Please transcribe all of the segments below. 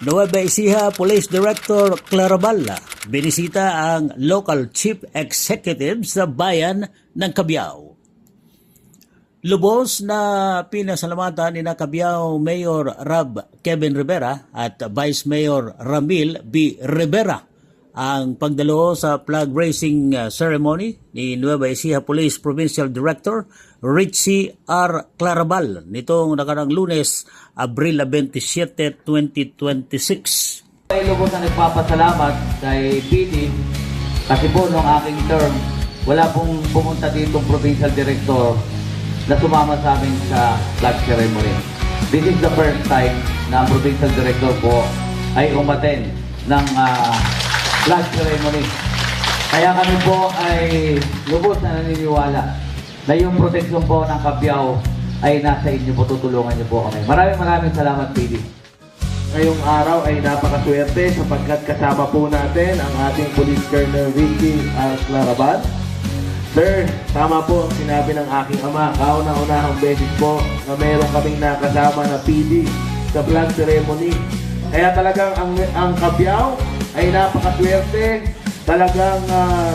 Nueva Ecija Police Director Clarabal binisita ang local chief executive sa bayan ng Cabiao. Lubos na pinasalamatan ni Cabiao Mayor Rab Kevin Rivera at Vice Mayor Ramil B. Rivera ang pagdalo sa flag raising ceremony ni Nueva Ecija Police Provincial Director Richie R. Clarabal nitong nakarang Lunes, Abril 27, 2026. Ay lubos na nagpapasalamat kay PD kasi po nung aking term wala pong pumunta ditong Provincial Director na sumama sa amin sa flag ceremony. This is the first time na ang Provincial Director po ay umattend ng flag ceremony. Kaya kami po ay lubos na naniniwala na yung proteksyon po ng Cabiao ay nasa inyo po, tutulungan niyo po kami. Maraming salamat, PD. Ngayong araw ay napakaswerte sapagkat kasama po natin ang ating Police Colonel Richie R. Clarabal. Sir, tama po ang sinabi ng aking ama. Kauna-unahang beses po na meron kaming nakasama na PD sa flag ceremony. Kaya talagang ang Cabiao ay napakaswerte. Talagang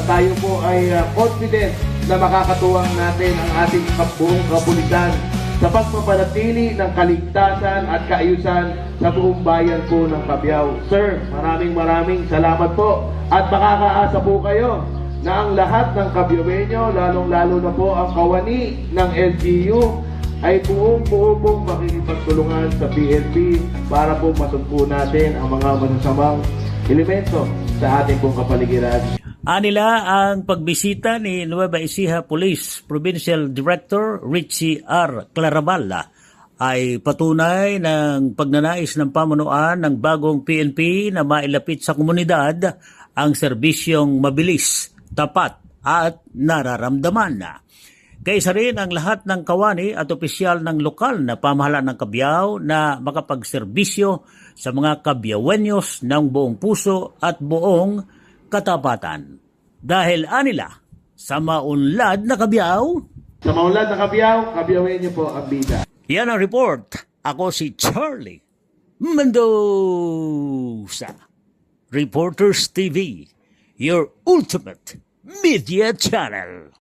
tayo po ay confident na makakatuwang natin ang ating buong kapulisan sa pagpapanatili ng kaligtasan at kaayusan sa buong bayan po ng Cabiao. Sir, maraming salamat po at makakaasa po kayo na ang lahat ng Cabiaoeño, lalong-lalo na po ang kawani ng LGU, ay buong pong makikipagtulungan sa PNP para po masumpo natin ang mga masasamang elemento sa ating pong kapaligiran. Anila ang pagbisita ni Nueva Ecija Police Provincial Director Richie R. Clarabal ay patunay ng pagnanais ng pamunuan ng bagong PNP na mailapit sa komunidad ang serbisyong mabilis, tapat at nararamdaman. Kaysa rin ang lahat ng kawani at opisyal ng lokal na pamahalaan ng Cabiao na makapagserbisyo sa mga Cabiaoeños ng buong puso at buong katapatan. Dahil anila, sa maunlad na Cabiao, Sa maunlad na Cabiao, Cabiaoeño po ang bida. yan ang report. Ako si Charlie Mendoza. Reporters TV, your ultimate media channel.